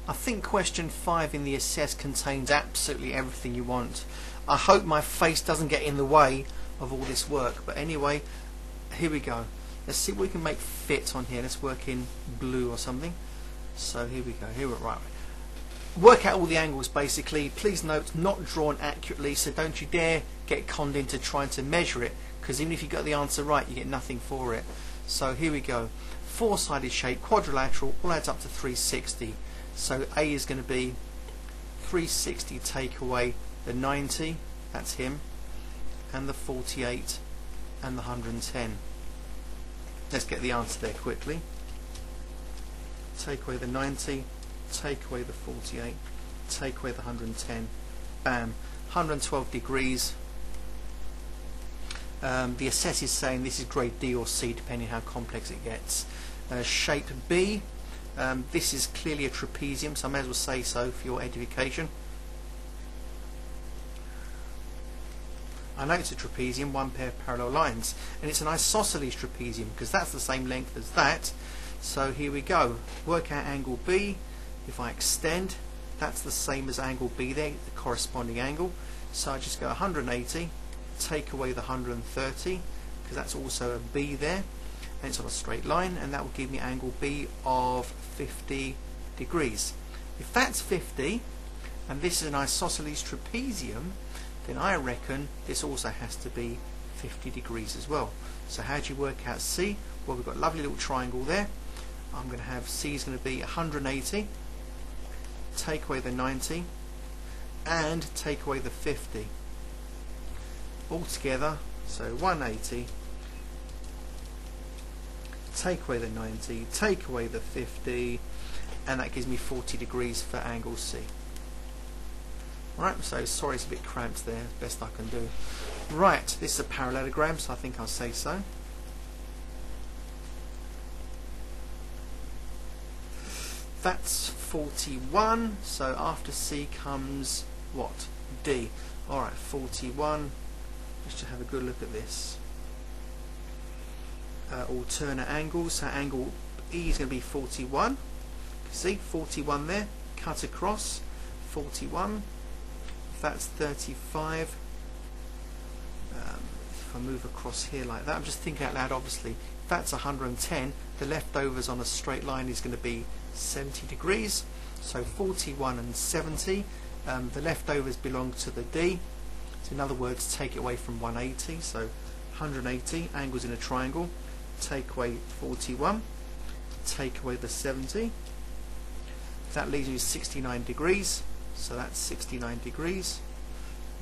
I think question 5 in the assess contains absolutely everything you want. I hope my face doesn't get in the way of all this work, but anyway, here we go. Let's see what we can make fit on here. Let's work in blue or something. So here we go. Here we're right. Work out all the angles basically. Please note, not drawn accurately, so don't you dare get conned into trying to measure it, because even if you got the answer right, you get nothing for it. So here we go. Four-sided shape, quadrilateral, all adds up to 360. So A is going to be 360 take away the 90, that's him, and the 48 and the 110. Let's get the answer there quickly. Take away the 90, take away the 48, take away the 110, bam, 112 degrees. The assess is saying this is grade D or C depending how complex it gets. Shape B, this is clearly a trapezium, so I may as well say so for your edification. I know it's a trapezium, one pair of parallel lines, and it's an isosceles trapezium because that's the same length as that. So here we go. Work out angle B. If I extend, that's the same as angle B there, the corresponding angle. So I just go 180, take away the 130, because that's also a B there, and it's on a straight line, and that will give me angle B of 50 degrees. If that's 50, and this is an isosceles trapezium, then I reckon this also has to be 50 degrees as well. So how do you work out C? Well, we've got a lovely little triangle there. I'm going to have C is going to be 180, take away the 90, and take away the 50. All together, so 180, take away the 90, take away the 50, and that gives me 40 degrees for angle C. Right, so sorry it's a bit cramped there, best I can do. Right, this is a parallelogram, so I think I'll say so. That's 41, so after C comes what? D. Alright, 41. Let's just have a good look at this. Alternate angles, so angle E is going to be 41. See, 41 there, cut across, 41. That's 35. If I move across here like that, I'm just thinking out loud obviously, if that's 110, the leftovers on a straight line is going to be 70 degrees, so 41 and 70, the leftovers belong to the D, so in other words take it away from 180, so 180, angles in a triangle, take away 41, take away the 70, that leaves me 69 degrees, so that's 69 degrees,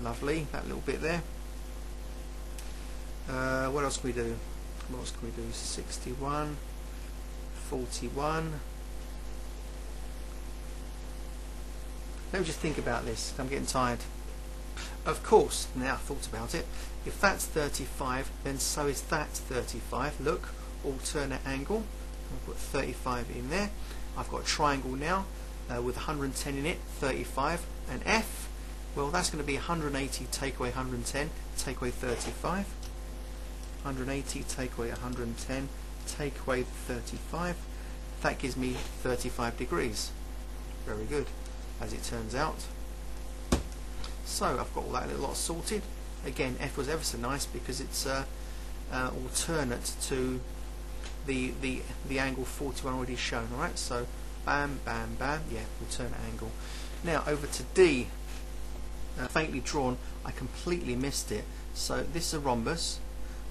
lovely, that little bit there. What else can we do? What else can we do? 61, 41. Let me just think about this. I'm getting tired. Of course, now I thought about it. If that's 35, then so is that 35. Look, alternate angle. I'll put 35 in there. I've got a triangle now with 110 in it, 35. And F, well, that's going to be 180 take away 110, take away 35. 180 take away 110, take away 35. That gives me 35 degrees. Very good, as it turns out. So I've got all that little lot sorted. Again, F was ever so nice because it's alternate to the angle 41 already shown. Alright, so bam, bam, bam, yeah, alternate angle. Now over to D, faintly drawn, I completely missed it. So this is a rhombus,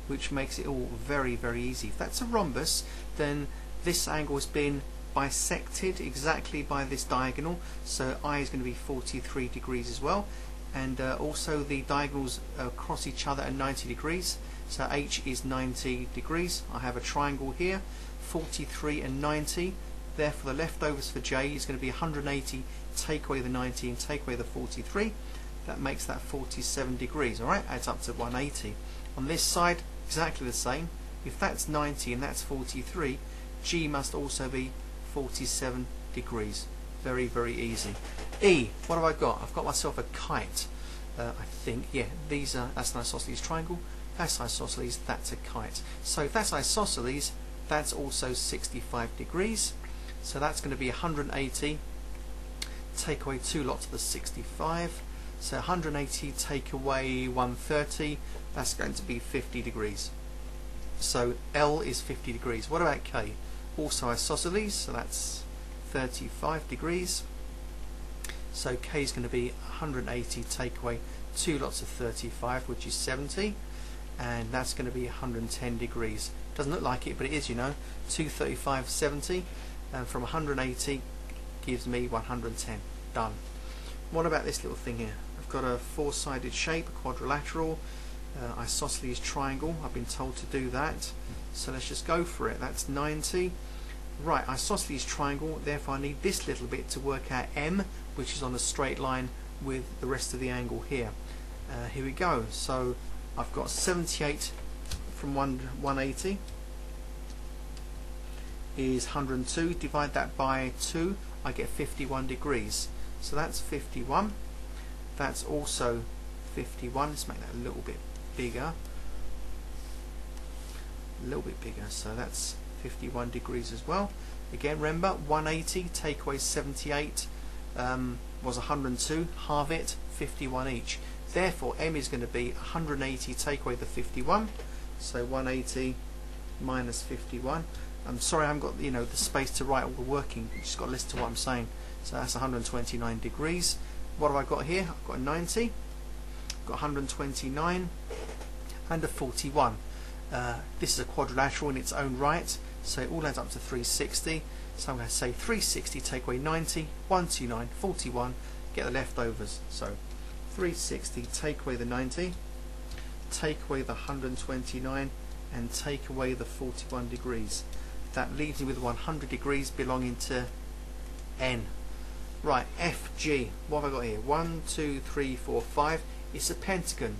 which makes it all very, very easy. If that's a rhombus, then this angle has been bisected exactly by this diagonal, so I is going to be 43 degrees as well, and also the diagonals cross each other at 90 degrees, so H is 90 degrees. I have a triangle here, 43 and 90, therefore the leftovers for J is going to be 180, take away the 90 and take away the 43, that makes that 47 degrees. Alright, adds up to 180. On this side, exactly the same. If that's 90 and that's 43, G must also be 47 degrees. Very, very easy. E, what have I got? I've got myself a kite. I think, yeah, that's an isosceles triangle, that's isosceles, that's a kite. So if that's isosceles, that's also 65 degrees. So that's going to be 180 take away 2 lots of the 65. So 180 take away 130, that's going to be 50 degrees. So L is 50 degrees. What about K? Also isosceles, so that's 35 degrees. So K is going to be 180 take away 2 lots of 35, which is 70, and that's going to be 110 degrees. Doesn't look like it, but it is, you know. 235, 70, and from 180 gives me 110. Done. What about this little thing here? I've got a 4-sided shape, a quadrilateral, isosceles triangle. I've been told to do that, so let's just go for it. That's 90. Right, isosceles triangle, therefore I need this little bit to work out M, which is on a straight line with the rest of the angle here. Here we go. So I've got 78 from 180 is 102. Divide that by 2, I get 51 degrees. So that's 51. That's also 51. Let's make that a little bit bigger. A little bit bigger. So that's 51 degrees as well. Again, remember, 180 take away 78 was 102. Halve it, 51 each. Therefore, M is going to be 180 take away the 51. So 180 minus 51. I'm sorry I haven't got the space to write all the working. You've just got to listen to what I'm saying. So that's 129 degrees. What have I got here? I've got a 90, I've got 129, and a 41. This is a quadrilateral in its own right, so it all adds up to 360. So I'm going to say 360 take away 90, 129, 41, get the leftovers. So 360 take away the 90, take away the 129, and take away the 41 degrees. That leaves me with 100 degrees belonging to N. Right, FG. What have I got here? 1, 2, 3, 4, 5. It's a pentagon.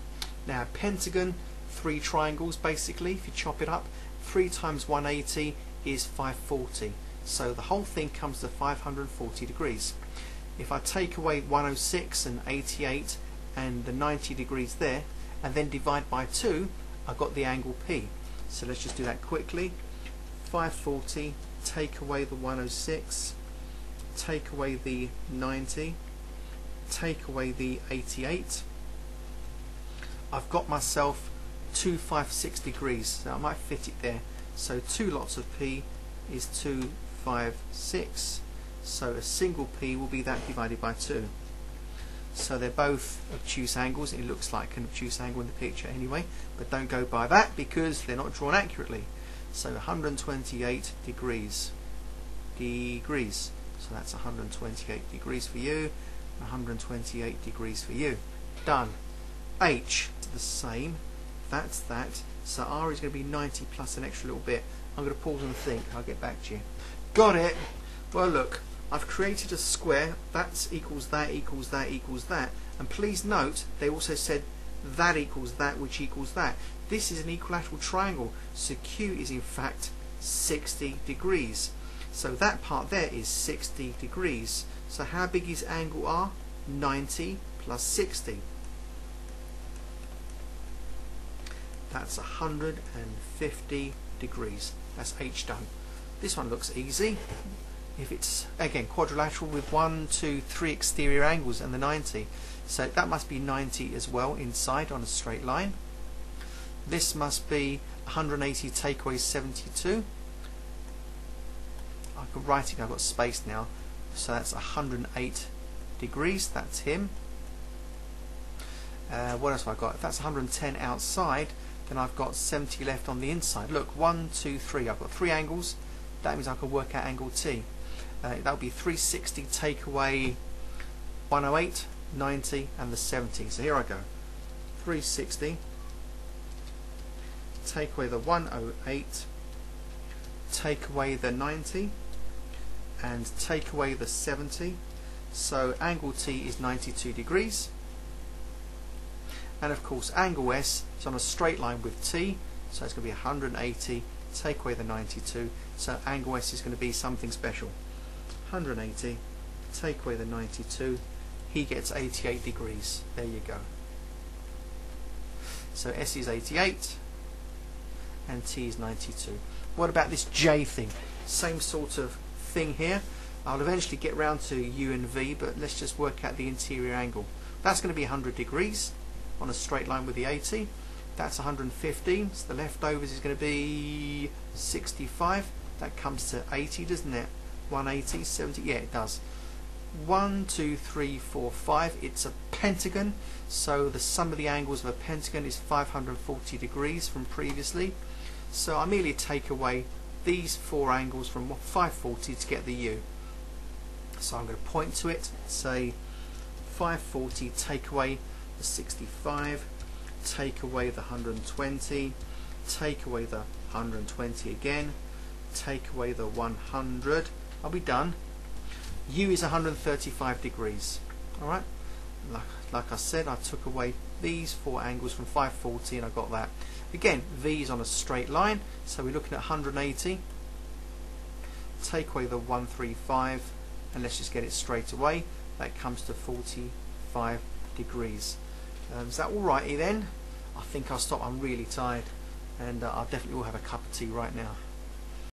Now, a pentagon, 3 triangles basically. If you chop it up, 3 times 180 is 540. So the whole thing comes to 540 degrees. If I take away 106 and 88 and the 90 degrees there, and then divide by 2, I've got the angle P. So let's just do that quickly. 540, take away the 106, take away the 90, take away the 88. I've got myself 256 degrees, so I might fit it there. So 2 lots of P is 256, so a single P will be that divided by 2. So they're both obtuse angles. It looks like an obtuse angle in the picture anyway, but don't go by that because they're not drawn accurately. So 128 degrees. So that's 128 degrees for you, 128 degrees for you. Done. H, the same. That's that. So R is going to be 90 plus an extra little bit. I'm going to pause and think. I'll get back to you. Got it. Well, look, I've created a square. That equals that equals that equals that. And please note, they also said that equals that, which equals that. This is an equilateral triangle, so Q is in fact 60 degrees. So that part there is 60 degrees. So how big is angle R? 90 plus 60. That's 150 degrees. That's H done. This one looks easy. If it's, again, quadrilateral with 1, 2, 3 exterior angles and the 90. So that must be 90 as well inside on a straight line. This must be 180 take away 72. I can write it, I've got space now. So that's 108 degrees, that's him. What else have I got? If that's 110 outside, then I've got 70 left on the inside. Look, 1, 2, 3. I've got 3 angles. That means I can work out angle T. That would be 360 take away 108, 90, and the 70. So here I go. 360 take away the 108, take away the 90, and take away the 70. So angle T is 92 degrees. And of course angle S is on a straight line with T, so it's going to be 180, take away the 92, so angle S is going to be something special. 180, take away the 92, he gets 88 degrees. There you go. So S is 88 and T is 92. What about this J thing? Same sort of thing here. I'll eventually get round to U and V, but let's just work out the interior angle. That's going to be 100 degrees on a straight line with the 80. That's 115, so the leftovers is going to be 65. That comes to 80, doesn't it? 180, 70, yeah it does. 1, 2, 3, 4, 5. It's a pentagon, so the sum of the angles of a pentagon is 540 degrees from previously. So I merely take away these 4 angles from 540 to get the U. So I'm going to point to it, say 540, take away the 65, take away the 120, take away the 120 again, take away the 100. I'll be done. U is 135 degrees. Alright, like I said, I took away these 4 angles from 540 and I got that. Again, V is on a straight line, so we're looking at 180. Take away the 135 and let's just get it straight away. That comes to 45 degrees. Is that alrighty then? I think I'll stop. I'm really tired, and I definitely will have a cup of tea right now.